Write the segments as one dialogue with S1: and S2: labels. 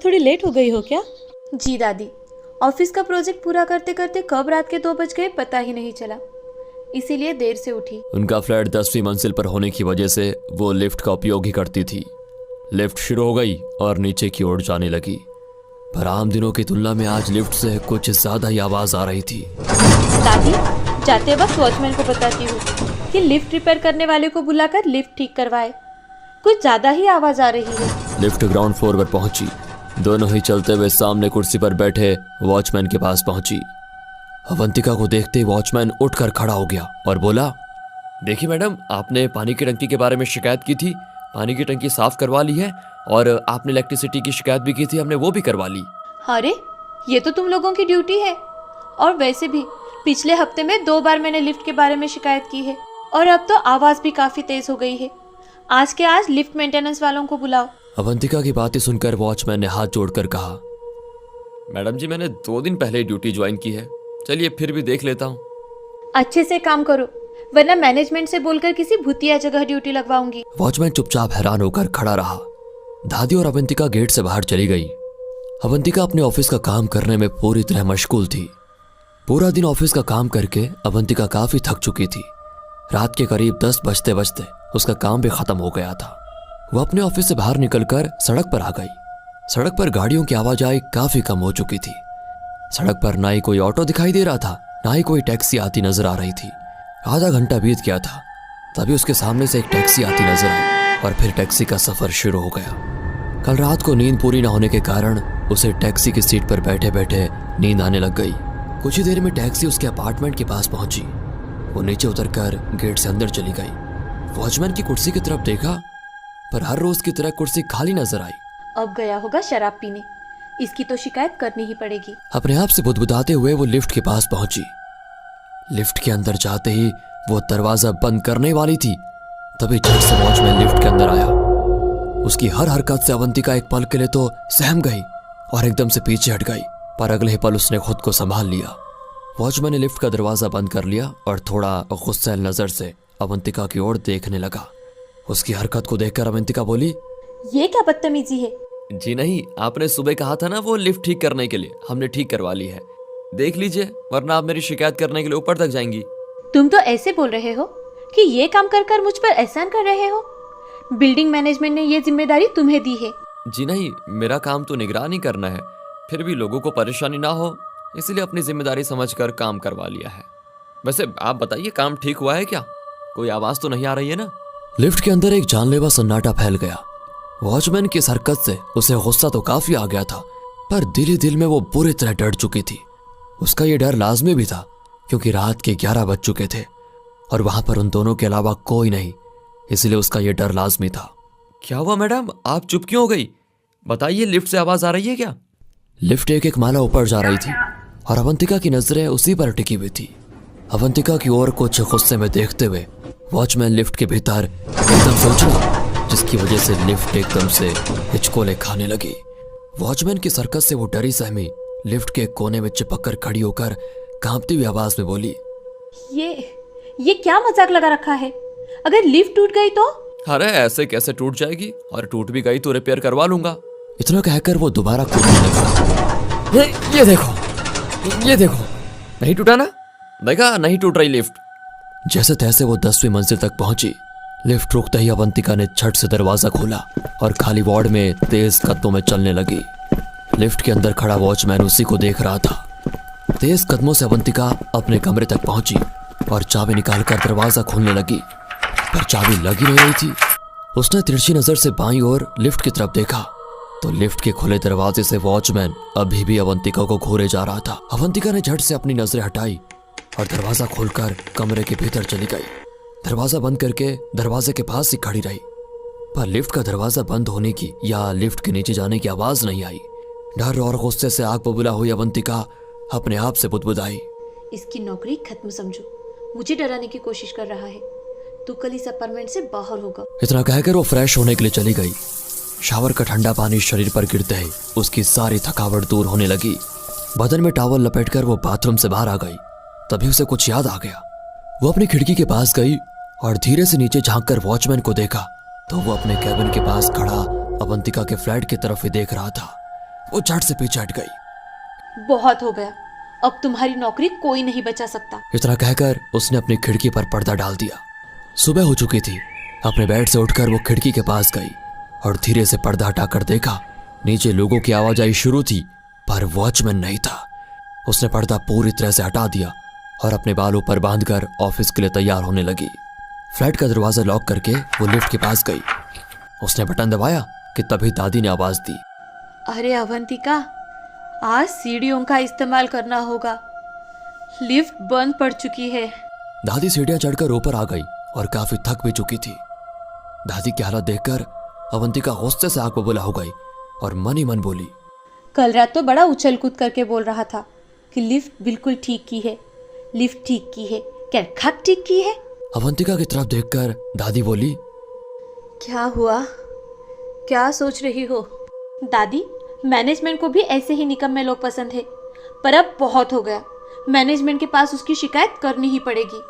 S1: थोड़ी लेट हो गई हो क्या?
S2: जी दादी, ऑफिस का प्रोजेक्ट पूरा करते करते कब रात के 2 बज गए पता ही नहीं चला, इसीलिए देर से उठी।
S3: उनका फ्लैट 10वीं मंजिल पर होने की वजह से वो लिफ्ट का उपयोग ही करती थी। लिफ्ट शुरू हो गई और नीचे की ओर जाने लगी, पर आम दिनों की तुलना में आज लिफ्ट से कुछ ज्यादा ही आवाज आ रही थी।
S2: दादी, जाते वक्त वॉचमैन को बताती हूँ कि लिफ्ट रिपेयर करने वाले को बुलाकर लिफ्ट ठीक करवाए, कुछ ज्यादा ही आवाज आ रही है।
S3: लिफ्ट ग्राउंड फ्लोर पर पहुंची। दोनों ही चलते हुए सामने कुर्सी पर बैठे वॉचमैन के पास पहुंची। अवंतिका को देखते ही वॉचमैन उठकर खड़ा हो गया और बोला, देखिए मैडम, आपने पानी की टंकी के बारे में शिकायत की थी, पानी की टंकी साफ करवा ली है, और आपने इलेक्ट्रिसिटी की शिकायत भी की थी, हमने वो भी करवा ली।
S2: अरे, ये तो तुम लोगों की ड्यूटी है। और वैसे भी पिछले हफ्ते में 2 बार मैंने लिफ्ट के बारे में शिकायत की है, और अब तो आवाज भी काफी तेज हो गई है। आज के आज लिफ्ट मेंटेनेंस वालों को बुलाओ।
S3: अवंतिका की बातें सुनकर वॉचमैन ने हाथ जोड़कर कहा, मैडम जी, मैंने 2 दिन पहले ड्यूटी ज्वाइन की है, चलिए फिर भी देख लेता हूँ।
S2: अच्छे से काम करो, वरना मैनेजमेंट से बोलकर किसी भूतिया जगह ड्यूटी लगवाऊंगी।
S3: वॉचमैन चुपचाप हैरान होकर खड़ा रहा। दादी और अवंतिका गेट से बाहर चली गई। अवंतिका अपने ऑफिस का काम करने में पूरी तरह मशगूल थी। पूरा दिन ऑफिस का काम करके अवंतिका काफी थक चुकी थी। रात के करीब 10 बजते बजते उसका काम भी खत्म हो गया था। वह अपने ऑफिस से बाहर निकलकर सड़क पर आ गई। सड़क पर गाड़ियों की आवाजाही काफी कम हो चुकी थी। सड़क पर ना ही कोई ऑटो दिखाई दे रहा था, ना ही कोई टैक्सी आती नजर आ रही थी। आधा घंटा बीत गया था, तभी उसके सामने से एक टैक्सी आती नजर आई और फिर टैक्सी का सफर शुरू हो गया। कल रात को नींद पूरी न होने के कारण उसे टैक्सी की सीट पर बैठे बैठे नींद आने लग गई। कुछ ही देर में टैक्सी उसके अपार्टमेंट के पास पहुंची। वो नीचे उतरकर गेट से अंदर चली गई। वॉचमैन की कुर्सी की तरफ देखा, पर हर रोज की तरह कुर्सी खाली नजर आई।
S2: अब गया होगा शराब पीने, इसकी तो शिकायत करनी ही पड़ेगी।
S3: अपने आप से बुदबुदाते हुए वो लिफ्ट के पास पहुंची। लिफ्ट के अंदर जाते ही वो दरवाजा बंद करने वाली थी, तभी झट से वॉचमैन लिफ्ट के अंदर आया। उसकी हर हरकत से अवंतिका एक पल के लिए तो सहम गई और एकदम से पीछे हट गई, पर अगले ही पल उसने खुद को संभाल लिया। वॉचमैन ने लिफ्ट का दरवाजा बंद कर लिया और थोड़ा गुस्सैल नजर से अवंतिका की ओर देखने लगा। उसकी हरकत को देखकर अवंतिका बोली,
S2: ये क्या बदतमीजी है?
S3: जी नहीं, आपने सुबह कहा था ना वो लिफ्ट ठीक करने के लिए, हमने ठीक करवा ली है, देख लीजिए, वरना आप मेरी शिकायत करने के लिए ऊपर तक जाएंगी।
S2: तुम तो ऐसे बोल रहे हो कि ये काम कर कर मुझ पर एहसान कर रहे हो। बिल्डिंग मैनेजमेंट ने ये जिम्मेदारी तुम्हें दी है।
S3: जी नहीं, मेरा काम तो निगरानी करना है, फिर भी लोगों को परेशानी ना हो इसलिए अपनी जिम्मेदारी समझकर काम करवा लिया है। वैसे आप बताइए, काम ठीक हुआ है क्या? कोई आवाज तो नहीं आ रही है ना? लिफ्ट के अंदर एक जानलेवा सन्नाटा फैल गया। वॉचमैन की इस हरकत से उसे गुस्सा तो काफी आ गया था, पर दिल ही दिल में वो पूरी तरह डर चुकी थी। उसका ये डर लाजमी भी था, क्योंकि रात के 11 बज चुके थे और वहां पर उन दोनों के अलावा कोई नहीं, इसलिए उसका ये डर लाजमी था। क्या हुआ मैडम, आप चुप क्यों हो गई? बताइए, लिफ्ट से आवाज आ रही है क्या? लिफ्ट एक एक माला ऊपर जा रही थी और अवंतिका की नजरें उसी पर टिकी हुई थी। अवंतिका की ओर कुछ गुस्से में देखते हुए वॉचमैन लिफ्ट के भीतर एकदम से उछला, जिसकी वजह से लिफ्ट एकदम से हिचकोले खाने लगी। वॉचमैन की हरकत से वो डरी सहमी लिफ्ट के कोने में चिपक कर खड़ी होकर कांपती हुई आवाज में बोली,
S2: ये क्या मजाक लगा रखा है? अगर लिफ्ट टूट गई तो?
S3: अरे ऐसे कैसे टूट जाएगी, और टूट भी गई तो रिपेयर करवा लूंगा। इतना कहकर वो दोबारा कूदने लगा। ये देखो, नहीं टूटा ना? देखा, नहीं टूट रही लिफ्ट। जैसे तैसे वो 10वीं मंजिल तक पहुंची। लिफ्ट रुकते ही अवंतिका ने झट से दरवाजा खोला और खाली वार्ड में तेज कदमों में चलने लगी। लिफ्ट के अंदर खड़ा वॉचमैन उसी को देख रहा था। तेज कदमों से अवंतिका अपने कमरे तक पहुंची और चाबी निकालकर दरवाजा खोलने लगी, पर चाबी लगी नहीं रही थी। उसने तिरछी नजर से बाईं ओर लिफ्ट की तरफ देखा तो लिफ्ट के खुले दरवाजे से वॉचमैन अभी भी अवंतिका को घूरे जा रहा था। अवंतिका ने झट से अपनी नजरें हटाई और दरवाजा खोलकर कमरे के भीतर चली गई। दरवाजा बंद करके दरवाजे के पास ही खड़ी रही, पर लिफ्ट का दरवाजा बंद होने की या लिफ्ट के नीचे जाने की आवाज नहीं आई। डर और गुस्से से आग बबूला हुई अवंतिका अपने आप से बुदबुदाई,
S2: इसकी नौकरी खत्म समझो, मुझे डराने की कोशिश कर रहा है। तू कल इस अपार्टमेंट से बाहर होगा।
S3: इतना कहकर वो फ्रेश होने के लिए चली गई। शावर का ठंडा पानी शरीर पर गिरते ही उसकी सारी थकावट दूर होने लगी। बदन में टॉवल लपेटकर वो बाथरूम से बाहर आ गई। तभी उसे कुछ याद आ गया। वो अपनी खिड़की के पास गई और धीरे से नीचे झांककर वॉचमैन को देखा तो वो अपने कैबिन के पास खड़ा अवंतिका के फ्लैट की तरफ ही देख रहा था। वो झट से पीछे हट गई।
S2: बहुत हो गया, अब तुम्हारी नौकरी कोई नहीं बचा सकता।
S3: इतना कहकर उसने अपनी खिड़की पर पर्दा डाल दिया। सुबह हो चुकी थी। अपने बेड से उठकर वो खिड़की के पास गई और धीरे से पर्दा हटाकर देखा। नीचे लोगों की आवाजाही शुरू थी, पर वॉचमैन नहीं था। उसने पर्दा पूरी तरह से हटा दिया और अपने बालों पर बांधकर ऑफिस के लिए तैयार होने लगी। फ्लैट का दरवाजा लॉक करके वो लिफ्ट के पास गई। उसने बटन दबाया कि तभी दादी ने आवाज दी,
S2: अरे अवंतिका, आज सीढ़ियों का इस्तेमाल करना होगा, लिफ्ट बंद पड़ चुकी है।
S3: दादी सीढ़ियां चढ़कर ऊपर आ गई और काफी थक भी चुकी थी। दादी की हालत देखकर अवंतिका गुस्से से आग बबूला हो गई और मन ही मन बोली,
S2: कल रात तो बड़ा उछल कूद करके बोल रहा था कि लिफ्ट बिल्कुल ठीक की है, लिफ्ट ठीक की है, क्या खट ठीक की है?
S3: अवंतिका की तरफ देखकर दादी बोली,
S2: क्या हुआ, क्या सोच रही हो? दादी, मैनेजमेंट को भी ऐसे ही निकम्मे लोग पसंद है, पर अब बहुत हो गया, मैनेजमेंट के पास उसकी शिकायत करनी ही पड़ेगी।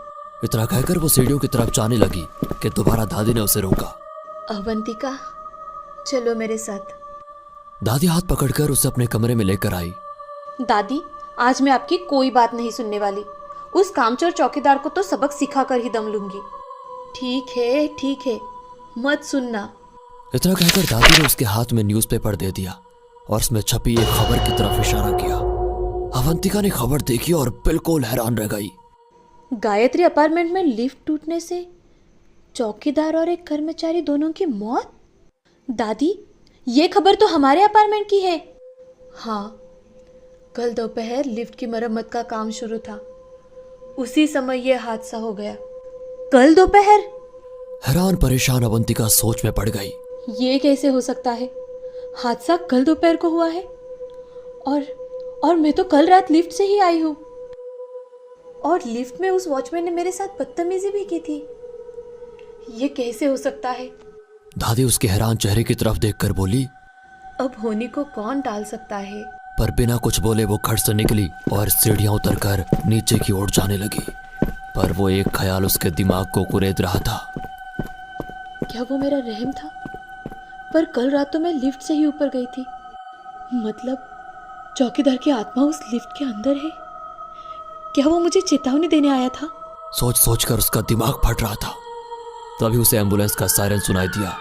S3: इतना कहकर वो सीढ़ियों की तरफ जाने लगी कि दोबारा दादी ने उसे रोका।
S2: अवंतिका, चलो मेरे साथ।
S3: दादी हाथ पकड़कर उसे अपने कमरे में लेकर आई।
S2: दादी, आज मैं आपकी कोई बात नहीं सुनने वाली, उस कामचोर चौकीदार को तो सबक सिखा कर ही दम लूंगी। ठीक है, मत सुनना।
S3: इतना कहकर दादी ने उसके हाथ में न्यूज़पेपर दे दिया और उसमें छपी एक खबर की तरफ इशारा किया। अवंतिका ने खबर देखी और बिल्कुल हैरान रह गई।
S2: गायत्री अपार्टमेंट में लिफ्ट टूटने से चौकीदार और एक कर्मचारी दोनों की मौत। दादी, ये खबर तो हमारे अपार्टमेंट की है। हाँ, कल दोपहर लिफ्ट की मरम्मत का काम शुरू था, उसी समय यह हादसा हो गया। कल दोपहर?
S3: हैरान परेशान अवंतिका सोच में पड़ गई।
S2: ये कैसे हो सकता है? हादसा कल दोपहर को हुआ है और मैं तो कल रात लिफ्ट से ही आई हूँ, और लिफ्ट में उस वॉचमैन ने मेरे साथ बदतमीजी भी की थी। ये कैसे हो सकता है?
S3: दादी उसके हैरान चेहरे की तरफ देखकर बोली,
S2: अब होने को कौन टाल सकता है?
S3: पर बिना कुछ बोले वो घर से निकली और सीढ़ियां उतरकर नीचे की ओर जाने लगी। पर वो एक ख्याल उसके दिमाग को कुरेद रहा था।
S2: क्या वो मेरा रहम था? पर कल रात तो मैं लिफ्ट से ही ऊपर गई थी, मतलब चौकीदार की आत्मा उस लिफ्ट के अंदर है। क्या वो मुझे चेतावनी देने आया था?
S3: सोच सोच कर उसका दिमाग फट रहा था। तभी उसे एम्बुलेंस का सायरन सुनाई दिया।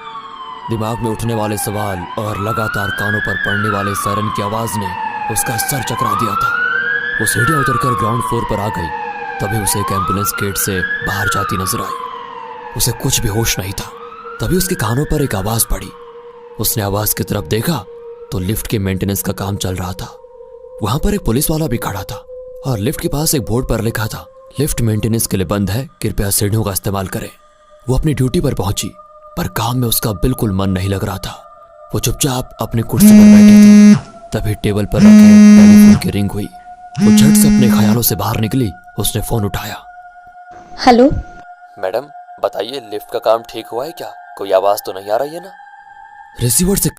S3: दिमाग में उठने वाले सवाल और लगातार कानों पर पड़ने वाले सायरन की आवाज ने उसका सर चकरा दिया था। वो सीढ़ियां उतरकर ग्राउंड फ्लोर पर आ गई। तभी उसे एक एम्बुलेंस गेट से बाहर जाती नजर आई। उसे कुछ भी होश नहीं था। तभी उसके कानों पर एक आवाज पड़ी। उसने आवाज की तरफ देखा तो लिफ्ट के मेंटेनेंस का काम चल रहा था। वहां पर एक पुलिस वाला भी खड़ा था और लिफ्ट के पास एक बोर्ड पर लिखा था, लिफ्ट मेंटेनेंस के लिए बंद है, कृपया सीढ़ियों का इस्तेमाल करें। वो अपनी ड्यूटी पर पहुंची, पर काम में उसका बिल्कुल मन नहीं लग रहा था। वो चुपचाप अपनी कुर्सी पर बैठी थी। तभी टेबल पर रखे टेलीफोन की रिंग हुई। वो झट से अपने ख्यालों से बाहर निकली। उसने फोन उठाया।
S2: हेलो
S3: मैडम बताइए, लिफ्ट का काम ठीक हुआ है क्या? कोई आवाज तो नहीं आ रही है ना? रिसीवर से